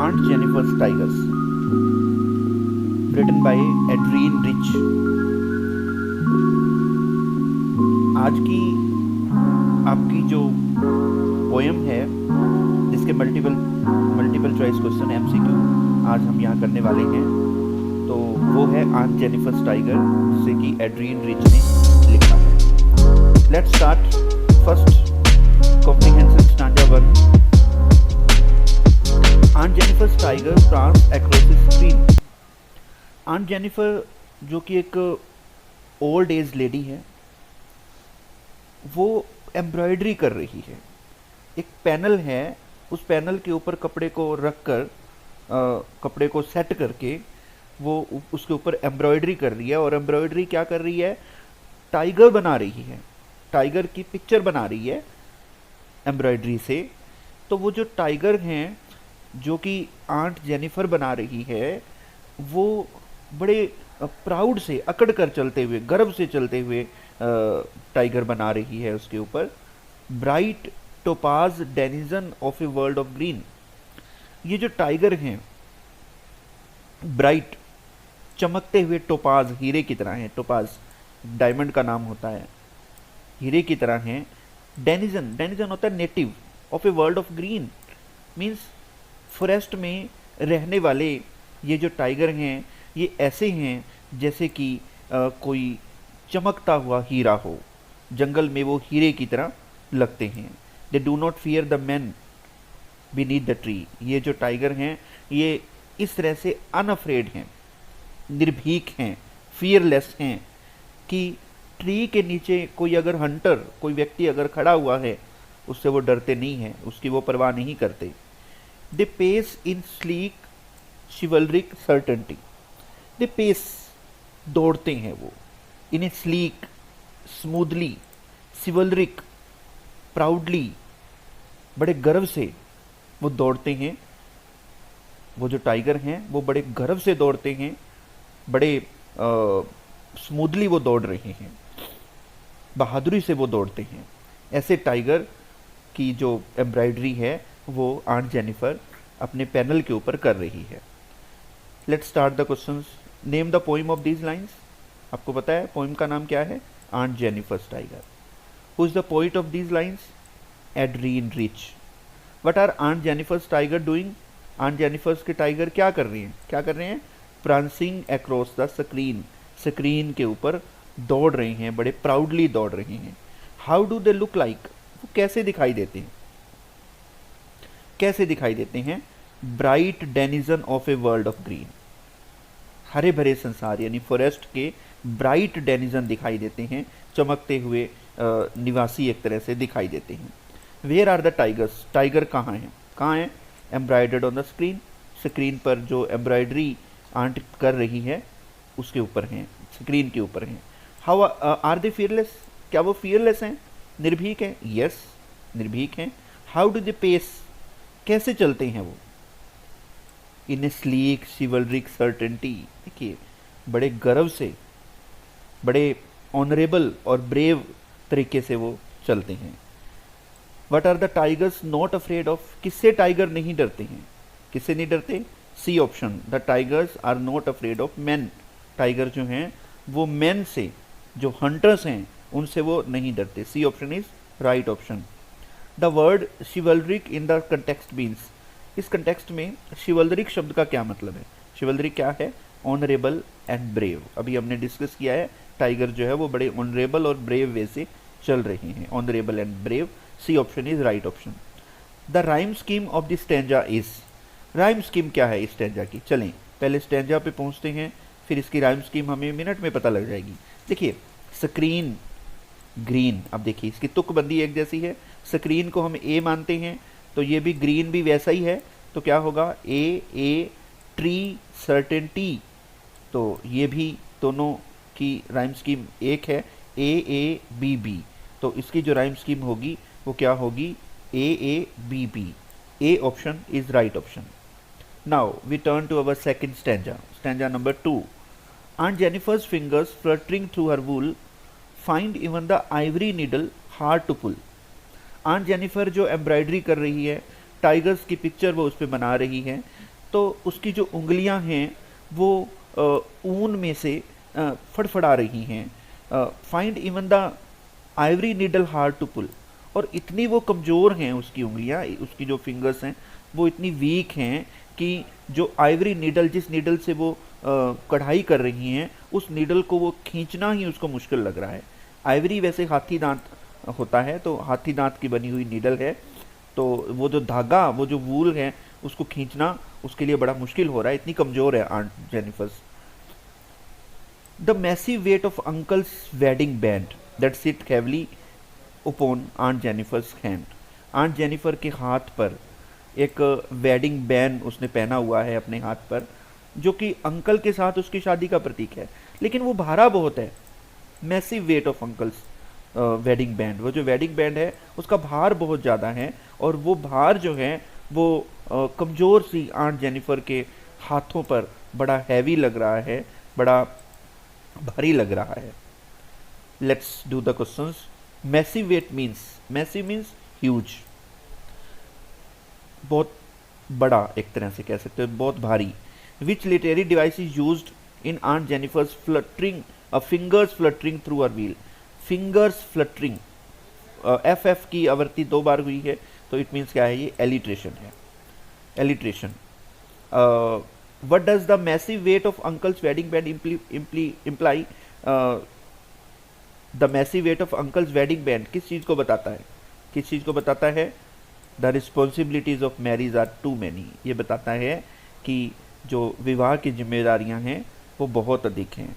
Aunt Jennifer's Tigers, written by Adrienne Rich। आज की आपकी जो पोएम है जिसके मल्टीपल चॉइस क्वेश्चन एमसीक्यू आज हम यहाँ करने वाले हैं, तो वो है आंट जेनिफर्स टाइगर, जिसे कि एड्रियन रिच ने लिखा है। Let's start first comprehensive stanza 1। Aunt Jennifer's tiger prance across the screen. Aunt Jennifer जो कि एक ओल्ड एज लेडी है, वो एम्ब्रॉयडरी कर रही है। एक पैनल है, उस पैनल के ऊपर कपड़े को रख कर कपड़े को सेट करके वो उसके ऊपर एम्ब्रॉयडरी कर रही है। और एम्ब्रॉयडरी क्या कर रही है? टाइगर बना रही है, टाइगर की पिक्चर बना रही है एम्ब्रॉयडरी से। तो वो जो टाइगर हैं जो कि आंट जेनिफर बना रही है, वो बड़े प्राउड से अकड़ कर चलते हुए, गर्व से चलते हुए टाइगर बना रही है। उसके ऊपर bright topaz denizen of a world of green. ये जो टाइगर हैं ब्राइट चमकते हुए टोपाज, हीरे की तरह हैं। टोपाज डायमंड का नाम होता है, हीरे की तरह हैं। डेनिजन होता है native of a world of green, means forest में रहने वाले ये जो टाइगर हैं, ये ऐसे हैं जैसे कि कोई चमकता हुआ हीरा हो, जंगल में वो हीरे की तरह लगते हैं। They do not fear the man beneath the tree. ये जो टाइगर हैं ये इस तरह से अनअफ्रेड हैं, निर्भीक हैं, फियरलेस हैं कि ट्री के नीचे कोई अगर हंटर, कोई व्यक्ति अगर खड़ा हुआ है, उससे वो डरते नहीं हैं, उसकी वो परवाह नहीं करते। They pace in sleek chivalric certainty. They pace दौड़ते हैं वो, in a sleek smoothly, chivalric proudly, बड़े गर्व से वो दौड़ते हैं। वो जो टाइगर हैं वो बड़े गर्व से दौड़ते हैं, बड़े स्मूथली वो दौड़ रहे हैं, बहादुरी से वो दौड़ते हैं। ऐसे टाइगर की जो एम्ब्रॉयडरी है वो आंट जेनिफर अपने पैनल के ऊपर कर रही है। Let's start the questions. Name the poem of these lines. आपको पता है पोइम का नाम क्या है? Aunt Jennifer's tiger. Who is the poet of these lines? Adrienne Rich. What are aunt Jennifer's tiger doing? Aunt Jennifer's के tiger क्या कर रही हैं? क्या कर रहे हैं? Prancing across the screen. Screen के ऊपर दौड़ रहे हैं, बड़े प्राउडली दौड़ रहे हैं। How do they look like? वो कैसे दिखाई देते हैं? कैसे दिखाई देते हैं? Bright denizen of a world of green. हरे भरे संसार यानी फॉरेस्ट के ब्राइट डेनिजन दिखाई देते हैं, चमकते हुए निवासी एक तरह से दिखाई देते हैं। Where are the tigers? Tiger कहाँ हैं? कहाँ हैं? Embroidered on the screen. Screen पर जो एम्ब्रॉयडरी आंट कर रही है उसके ऊपर हैं, स्क्रीन के ऊपर हैं। How are they fearless? क्या वो फियरलेस हैं, निर्भीक हैं? यस, निर्भीक हैं। How do they pace? कैसे चलते हैं वो? In a sleek chivalric certainty. देखिए, बड़े गर्व से, बड़े ऑनरेबल और ब्रेव तरीके से वो चलते हैं। What are the tigers not afraid of? किससे टाइगर नहीं डरते हैं? किससे नहीं डरते? C option. The tigers are not afraid of man. Tiger जो हैं वो मैन से, जो हंटर्स हैं उनसे वो नहीं डरते। C option is right option. The word chivalric in the context means. इस कंटेक्स्ट में शिवलरिक शब्द का क्या मतलब है? शिवलरिक क्या है? Honourable and brave. अभी हमने डिस्कस किया है, टाइगर जो है वो बड़े ऑनरेबल और ब्रेव वे से चल रहे हैं, honourable and brave. C option is right option. The rhyme scheme of the stanza is. Rhyme scheme क्या है इस स्टैंजा की? चलें पहले स्टैंजा पे पहुंचते हैं, फिर इसकी राइम स्कीम हमें मिनट में पता लग जाएगी। देखिए, स्क्रीन ग्रीन, अब देखिए इसकी तुकबंदी एक जैसी है। स्क्रीन को हम ए मानते हैं तो ये भी ग्रीन भी वैसा ही है, तो क्या होगा? A tree certainty. तो ये भी दोनों की राइम स्कीम एक है, ए बी बी। तो इसकी जो राइम स्कीम होगी वो क्या होगी? A B B. A option is right option. Now we turn to our second stanza, stanza number 2। Aunt Jennifer's fingers fluttering through her wool find even the ivory needle hard to pull. Aunt Jennifer जो embroidery कर रही है, tigers की picture वो उस पर बना रही है, तो उसकी जो उंगलियां हैं वो ऊन में से फड़फड़ा रही हैं। Find even the ivory needle hard to pull, और इतनी वो कमज़ोर हैं उसकी उंगलियां, उसकी जो फिंगर्स हैं वो इतनी वीक हैं कि जो आइवरी नीडल, जिस नीडल से वो कढ़ाई कर रही हैं, उस नीडल को वो खींचना ही उसको मुश्किल लग रहा है। आइवरी वैसे हाथी दांत होता है, तो हाथी दांत की बनी हुई नीडल है, तो वो जो धागा, वो जो वूल है, उसको खींचना उसके लिए बड़ा मुश्किल हो रहा है, इतनी कमज़ोर है aunt Jennifer's. The massive weight of uncle's wedding band that sit heavily upon aunt Jennifer's hand. Aunt Jennifer के हाथ पर एक वेडिंग बैन उसने पहना हुआ है अपने हाथ पर, जो कि अंकल के साथ उसकी शादी का प्रतीक है, लेकिन वो भारा बहुत है। Massive weight of uncle's wedding band, वो जो वेडिंग बैंड है उसका भार बहुत ज़्यादा है, और वो भार जो है वो कमज़ोर सी आंट जेनिफर के हाथों पर बड़ा हैवी लग रहा है, बड़ा भारी लग रहा है। Let's do the questions. Massive weight means, massive means huge, बहुत बड़ा, एक तरह से कह सकते हो बहुत भारी। Which literary device is used in aunt Jennifer's fluttering fingers fluttering through her wheel. Fingers fluttering, F F की आवृत्ति 2 बार हुई है, तो इट मीन्स क्या है, ये एलिट्रेशन है, alliteration. What does the massive weight of uncle's wedding band imply? The massive weight of uncle's wedding band किस चीज़ को बताता है, किस चीज़ को बताता है? The responsibilities of marriage are too many, ये बताता है कि जो विवाह की जिम्मेदारियां हैं वो बहुत अधिक हैं।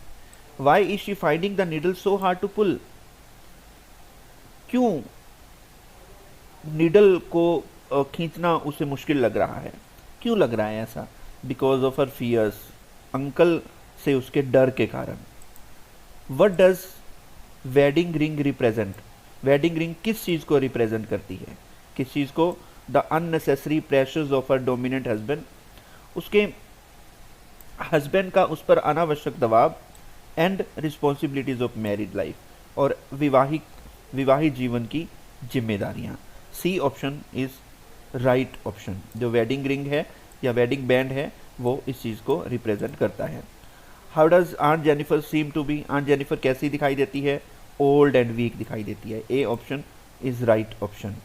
Why is she finding the needle so hard to pull? क्यों नीडल को खींचना उसे मुश्किल लग रहा है, क्यों लग रहा है ऐसा? Because of her fears, uncle से उसके डर के कारण। What does wedding ring represent? Wedding ring किस चीज़ को रिप्रेजेंट करती है, किस चीज़ को? The unnecessary pressures of her dominant husband, उसके हस्बैंड का उस पर अनावश्यक दबाव। And responsibilities of married life, और विवाहित जीवन की जिम्मेदारियां। C option is right option. जो वेडिंग रिंग है या वेडिंग बैंड है वो इस चीज़ को रिप्रेजेंट करता है। How does aunt Jennifer seem to be? Aunt Jennifer कैसी दिखाई देती है? ओल्ड एंड वीक दिखाई देती है। A option is right option.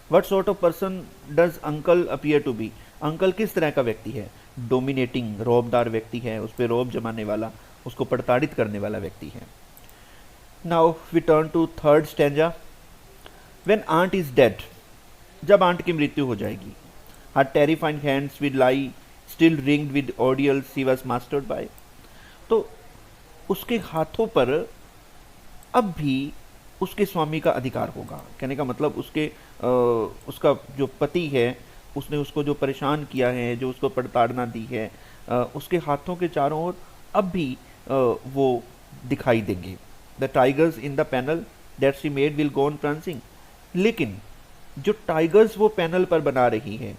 What sort of person does uncle appear to be? Uncle किस तरह का व्यक्ति है? डोमिनेटिंग, रौबदार व्यक्ति है, उस पर रौब जमाने वाला, उसको प्रताड़ित करने वाला व्यक्ति है। Now we turn to third stanza. When aunt is dead, जब आंट की मृत्यु हो जाएगी, her terrifying hands will lie still ringed with ordeals she was mastered by. तो उसके हाथों पर अब भी उसके स्वामी का अधिकार होगा। कहने का मतलब उसका जो पति है, उसने उसको जो परेशान किया है, जो उसको प्रताड़ना दी है, उसके हाथों के चारों ओर अब भी वो दिखाई देंगे। The tigers in the panel that she made will go on prancing. लेकिन जो टाइगर्स वो पैनल पर बना रही है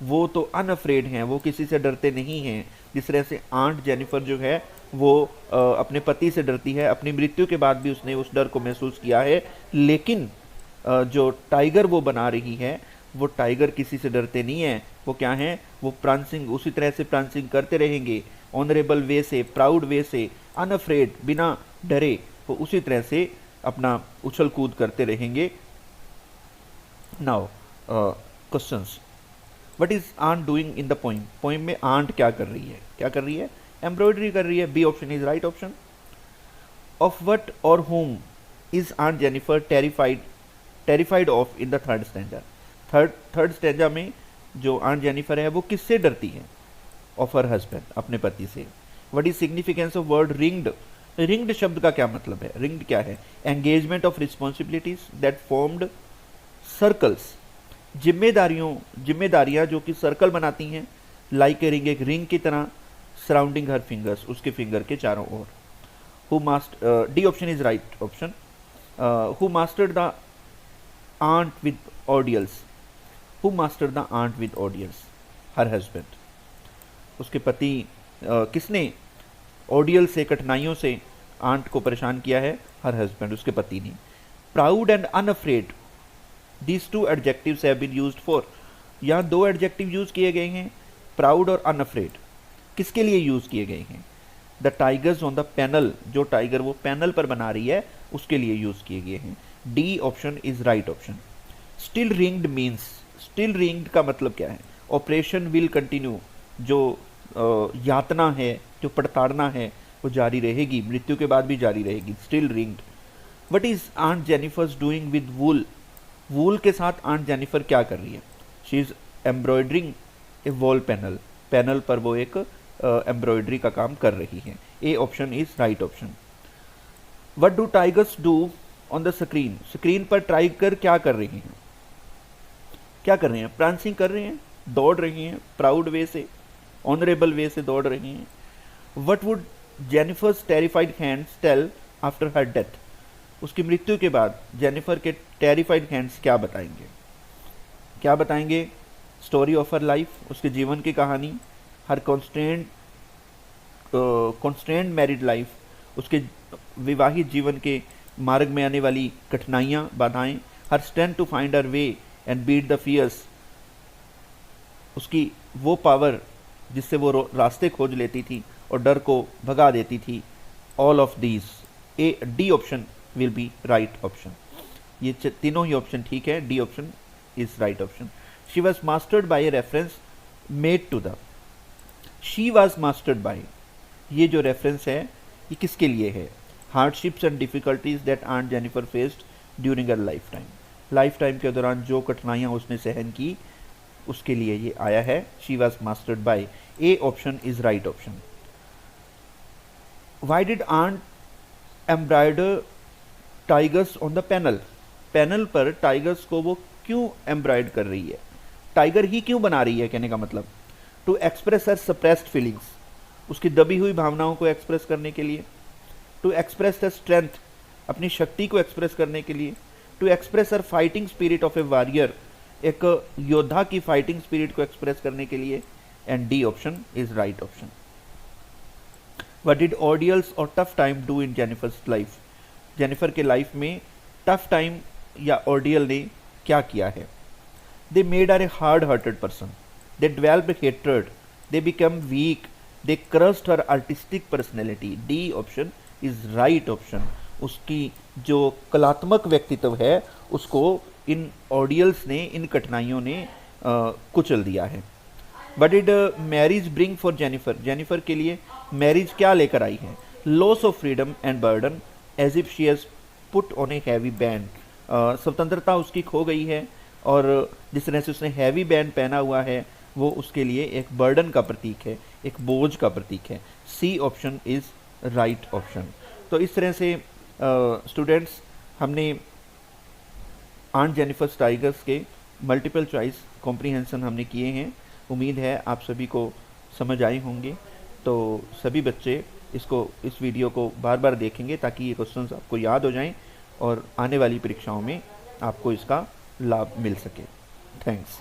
वो तो अनअफ्रेड हैं, वो किसी से डरते नहीं हैं। जिस तरह से आंट जेनिफर जो है वो अपने पति से डरती है, अपनी मृत्यु के बाद भी उसने उस डर को महसूस किया है, लेकिन जो टाइगर वो बना रही है वो टाइगर किसी से डरते नहीं है। वो क्या हैं? वो प्रांसिंग, उसी तरह से प्रांसिंग करते रहेंगे, ऑनरेबल वे से, प्राउड वे से, अनअफ्रेड, बिना डरे वो उसी तरह से अपना उछल कूद करते रहेंगे। Now questions. What is aunt doing in the poem? Poem में आंट क्या कर रही है? क्या कर रही है? एम्ब्रॉयडरी कर रही है। B option is right option. Of what or whom is aunt Jennifer terrified of in the third stanza? Third stanza में जो आंट जेनिफर है वो किससे डरती है? ऑफ हर हस्बैंड, अपने पति से। What is significance of word ringed? Ringed शब्द का क्या मतलब है? रिंग्ड क्या है? Engagement of responsibilities that formed circles, जिम्मेदारियां जो कि सर्कल बनाती हैं, लाइक ए रिंग, एक रिंग की तरह, सराउंडिंग हर फिंगर्स, उसके फिंगर के चारों ओर। Who master, D option is right option. Who mastered the aunt with ordeals? Who mastered the aunt with ordeals? Her husband, उसके पति किसने ऑडियल से, कठिनाइयों से आंट को परेशान किया है? हर हस्बैंड, उसके पति ने। Proud and unafraid, these two adjectives have been used for। यहाँ 2 एडजेक्टिव यूज किए गए हैं, प्राउड और अनअफ्रेड किसके लिए यूज़ किए गए हैं? The tigers on the panel, जो टाइगर वो पैनल पर बना रही है उसके लिए यूज़ किए गए हैं। D option is right option. Still ringed means, still ringed का मतलब क्या है? ऑपरेशन विल कंटिन्यू, जो यातना है, जो प्रताड़ना है वो जारी रहेगी, मृत्यु के बाद भी जारी रहेगी। Still ringed. What is aunt Jennifer's doing with wool? Wool के साथ आंट जेनिफर क्या कर रही है? She is embroidering a wall panel, panel पर वो एक एम्ब्रॉयडरी का काम कर रही है। A option is right option. What do tigers do on the screen? Screen पर टाइगर क्या कर रही हैं? क्या कर रहे हैं? प्रांसिंग कर रहे हैं, दौड़ रही हैं, प्राउड वे से, ऑनरेबल वे से दौड़ रही हैं। What would Jennifer's terrified hands tell after her death? उसकी मृत्यु के बाद जेनिफर के टेरिफाइड हैंड्स क्या बताएंगे? क्या बताएंगे? स्टोरी ऑफ हर लाइफ, उसके जीवन की कहानी, हर कॉन्स्टेंट मैरिड लाइफ, उसके विवाहित जीवन के मार्ग में आने वाली कठिनाइयाँ, बाधाएं, her strength to find her way and beat the fears, उसकी वो पावर जिससे वो रास्ते खोज लेती थी और डर को भगा देती थी। All of these. A D option will be right option. ये तीनों ही ऑप्शन ठीक है। D option is right option. She was mastered by a reference made to the, she was mastered by, ये जो रेफरेंस है ये किसके लिए है? Hardships and difficulties that aunt Jennifer faced during her lifetime, lifetime के दौरान जो कठिनाइयाँ उसने सहन की उसके लिए ये आया है। She was mastered by. A option is right option. Why did aunt embroider tigers on the panel? Panel पर टाइगर्स को वो क्यों एम्ब्रॉयड कर रही है? टाइगर ही क्यों बना रही है कहने का मतलब? To express her suppressed feelings, उसकी दबी हुई भावनाओं को एक्सप्रेस करने के लिए। टू एक्सप्रेस द स्ट्रेंथ, अपनी शक्ति को एक्सप्रेस करने के लिए। To express her fighting spirit of a warrior, एक योद्धा की फाइटिंग स्पिरिट को एक्सप्रेस करने के लिए। And D option is right option. What did ordeals or tough time do in Jennifer's life? Jennifer के लाइफ में टफ टाइम या ऑर्डियल ने क्या किया है? They made her a hard hearted person, they developed hatred, they become weak, they crushed her artistic personality. D option is right option. उसकी जो कलात्मक व्यक्तित्व है उसको इन ऑर्डियल्स ने, इन कठिनाइयों ने कुचल दिया है। But did marriage bring for Jennifer? Jennifer के लिए मैरिज क्या लेकर आई है? Loss of freedom and burden as if she has put on a heavy band, स्वतंत्रता उसकी खो गई है और जिस तरह से उसने हैवी बैंड पहना हुआ है वो उसके लिए एक बर्डन का प्रतीक है, एक बोझ का प्रतीक है। C option is right option. तो इस तरह से स्टूडेंट्स हमने आंट जेनिफर टाइगर्स के मल्टीपल चॉइस कॉम्प्रीहेंशन हमने किए हैं। उम्मीद है आप सभी को समझ आए होंगे। तो सभी बच्चे इस वीडियो को बार बार देखेंगे ताकि ये क्वेश्चंस आपको याद हो जाएं और आने वाली परीक्षाओं में आपको इसका लाभ मिल सके। थैंक्स।